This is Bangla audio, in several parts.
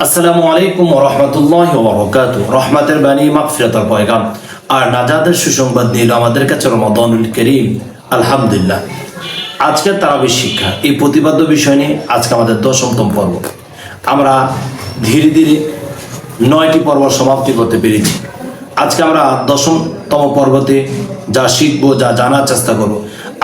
আসসালামু আলাইকুম ওয়া রাহমাতুল্লাহি ওয়া বারাকাতুহু। রহমতের বাণী, মাগফিরাতের পয়গাম আর নাজাতের সুসংবাদ নিয়ে এলো আমাদের কাছে রমাদানুল কারীম। আলহামদুলিল্লাহ, আজকের তারাবির শিক্ষা এই প্রতিপাদ্য বিষয় নিয়ে আজকে আমাদের 10তম পর্ব। আমরা ধীরে ধীরে 9টি পর্ব সমাপ্তি করতে পেরেছি। আজকে আমরা 10তম পর্বতে যা শিখবো, যা জানার চেষ্টা করব।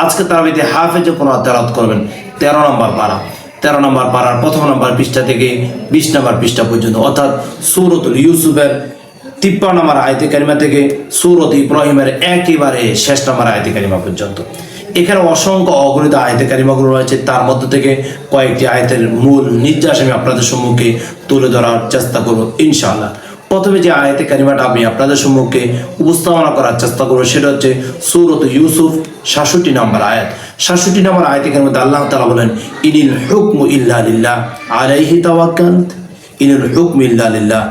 আজকে তারাবিতে হাফেজে পুনরায় তেলাওয়াত করবেন 13 নম্বর পারা। 13 নম্বর পারার 1 নম্বর পৃষ্ঠা থেকে 20 নম্বর পৃষ্ঠা পর্যন্ত, অর্থাৎ সূরাতুল ইউসুফের 53 নম্বর আয়াতে কারিমা থেকে সূরাত ইব্রাহিমের একেবারে শেষ নম্বর আয়াতে কারিমা পর্যন্ত। এখানে অসংখ্য অগণিত আয়াতে কারিমাগুলো রয়েছে। তার মধ্য থেকে কয়েকটি আয়াতের মূল নির্যাস আমি আপনাদের সম্মুখে তুলে ধরার চেষ্টা করব ইনশাআল্লাহ। প্রথমে যে আয়াতে কারিমাটা আমি আপনাদের সম্মুখে উপস্থাপনা করার চেষ্টা করব সেটা হচ্ছে সূরাত ইউসুফ 66 নম্বর আয়াত। 66 নম্বর আয়াতে কারিমাতে আল্লাহ তাআলা বলেন, ইনিল হুকমু ইল্লা লিল্লাহ আলাইহি তাওয়াক্কালত। ইনিল হুকমু ইল্লা লিল্লাহ,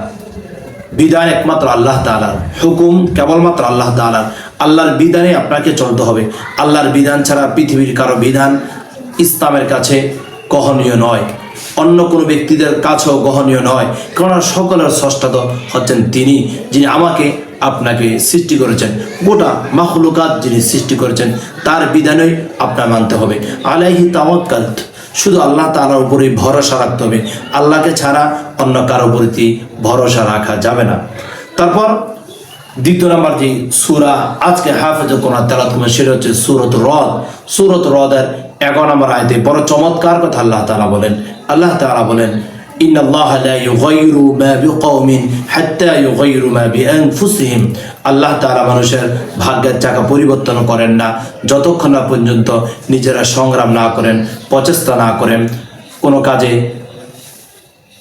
বিধান একমাত্র আল্লাহ তাআলার, হুকুম কেবলমাত্র আল্লাহ তাআলার। আল্লাহর বিধানে আপনাকে চলতে হবে। আল্লাহর বিধান ছাড়া পৃথিবীর কারো বিধান ইসলামের কাছে গ্রহণীয় নয়, অন্য কোনো ব্যক্তিদের কাছেও গ্রহণীয় নয়। কারণ সকলের স্রষ্টা তো হচ্ছেন তিনি, যিনি আমাকে আপনাকে সৃষ্টি করেছেন, গোটা মাখলুকাত যিনি সৃষ্টি করেছেন, তার বিধানই আপনার মানতে হবে। আলাইহি তাওয়াক্কালত, শুধু আল্লাহ তাআলার উপরেই ভরসা রাখতে হবে। আল্লাহকে ছাড়া অন্য কারো প্রতি ভরসা রাখা যাবে না। তারপর 2 নম্বর যে সূরা আজকে হাফেজে কোরআন তেলাওয়াত করবেন সেটা হচ্ছে সূরাতুর রদ। সূরাতুর রদের 11 নম্বর আয়াতে বড় চমৎকার কথা আল্লাহ তাআলা বলেন। আল্লাহ তাআলা বলেন, ইন্নাল্লাহা লা ইউগাইরু মা বিকওমিন হাত্তা ইউগাইরু মা বিআনফুসিহিম। আল্লাহ তাআলা মানুষের ভাগ্যের চাকা পরিবর্তন করেন না যতক্ষণ না পর্যন্ত নিজেরা সংগ্রাম না করেন, প্রচেষ্টা না করেন, কোনো কাজে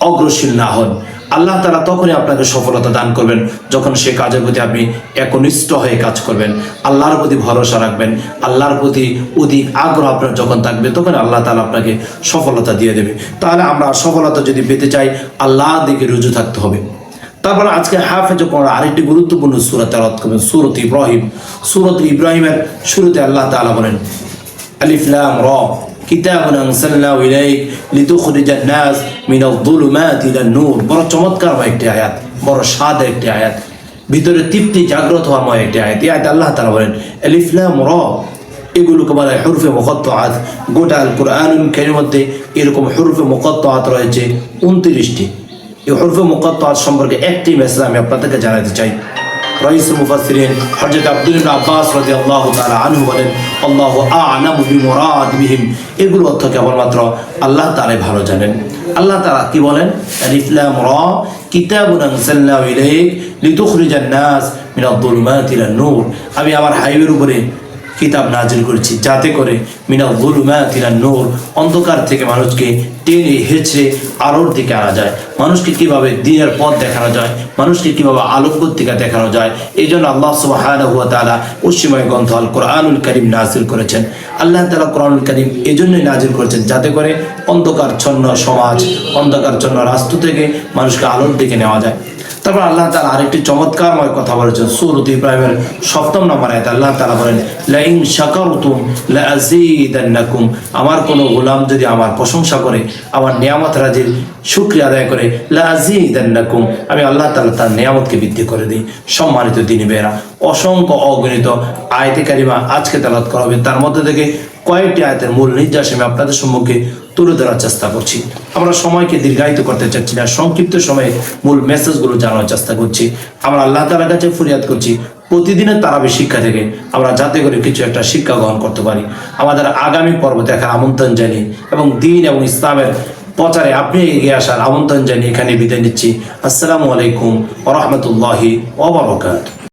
অগ্রসীল না হন। আল্লাহ তাআলা তখনই আপনাকে সফলতা দান করবেন যখন সে কাজের প্রতি আপনি একনিষ্ঠ হয়ে কাজ করবেন, আল্লাহর প্রতি ভরসা রাখবেন, আল্লাহর প্রতি অধিক আগ্রহ আপনার যখন থাকবে তখন আল্লাহ তাআলা আপনাকে সফলতা দিয়ে দেবে। তাহলে আমরা সফলতা যদি পেতে চাই আল্লাহর দিকে রুজু থাকতে হবে। তারপর আজকে হাফেজে কোরআন আরেকটি গুরুত্বপূর্ণ সূরা তেলাওয়াত করবেন, সূরাত ইব্রাহিম। সূরাত ইব্রাহিমের শুরুতে আল্লাহ তাআলা বলেন, আলিফ লাম রা কিতাবুন আনসালনাহু ইলাইক লিতুখরিজান নাস মিনাল যুলুমাতি ইলান নূর। বড় চমৎকার একটি আয়াত, বড় স্বাদের একটি আয়াত, ভিতরে তৃপ্তি জাগ্রত হওয়ার একটি আয়াত। এই আয়াতে আল্লাহ তাআলা বলেন আলিফ লাম রা, এগুলোকে বলা হয় হুরফে মুকাত্তাআত। গোটা আল কুরআনুল কারীমের মধ্যে এরকম হুরফে মুকাত্তাআত রয়েছে 29টি। এই হুরফে মুকাত্তাআত সম্পর্কে একটি মেসেজ আমি আপনাদেরকে জানাতে চাই। রাইসুল মুফাসসিরিন হযরত আব্দুল্লাহ ইবনে আব্বাস রাদিয়াল্লাহু তাআলা আনহু বলেন, আল্লাহু আ'লামু বিমুরাদিহিম। এগুলো অর্থ কেবলমাত্র আল্লাহ তাআলাই ভালো জানেন। আল্লাহ তাআলা কি বলেন, আলিফ লাম রা কিতাবুন আনসালনাহু ইলাইক লিতুখরিজান নাস মিনাল যুলুমাতি ইলান নূর। আমি আমার হাবিবের উপরে কিতাব নাজিল করেছি যাতে করে মিনাল যুলুমাতি ইলান নূর, অন্ধকার থেকে মানুষকে টেনে হেঁচড়ে আলোর দিকে আনা যায়, মানুষকে কিভাবে দিনের পথ দেখানো যায়, মানুষকে কিভাবে আলোকবর্তিকা দেখানো যায়। এই জন্য আল্লাহ সুবহানাহু ওয়া তাআলা অসীময় গ্রন্থ আল কোরআনুল কারীম নাজিল করেছেন। আল্লাহ তাআলা কোরআনুল কারীম এজন্যই নাজিল করেছেন যাতে করে অন্ধকারচ্ছন্ন সমাজ, অন্ধকারচ্ছন্ন রাষ্ট্র থেকে মানুষকে আলোর দিকে নেওয়া যায়। তারপর আল্লাহ তাআলা আরেকটি চমৎকারময় কথা বলেছেন সূরাত ইব্রাহিমের 7 নম্বর আয়াতে আল্লাহ তাআলা বলেন, লা ইন শাকারতুম লা আযীদান্নাকুম। আমার কোনো গোলাম যদি আমার প্রশংসা করে, আমার নিয়ামত রাজির শুকরিয়া আদায় করে, লা আযীদান্নাকুম, আমি আল্লাহ তাআলা তার নিয়ামতকে বৃদ্ধি করে দিই। সম্মানিত দিনী ভাইরা, অসংখ্য অগণিত আয়াতে কারিমা আজকে তেলাওয়াত করা হবে। তার মধ্যে থেকে কয়েকটি আয়াতের মূল নির্যাস আমি আপনাদের সম্মুখে তুলে ধরার চেষ্টা করছি। আমরা সময়কে দীর্ঘায়িত করতে চাচ্ছি না, সংক্ষিপ্ত সময়ে মূল মেসেজগুলো জানার চেষ্টা করছি। আমরা আল্লাহ তাআলার কাছে ফরিয়াদ করছি প্রতিদিনের তারাবির শিক্ষা থেকে আমরা যাতে করে কিছু একটা শিক্ষা গ্রহণ করতে পারি। আমাদের আগামী পর্ব দেখার আমন্ত্রণ জানিয়ে এবং দ্বীন এবং ইসলামের প্রচারে আপনি এগিয়ে আসার আমন্ত্রণ জানিয়ে এখানে বিদায় নিচ্ছি। আসসালামু আলাইকুম ওয়া রাহমাতুল্লাহি ওয়া বারাকাতুহু।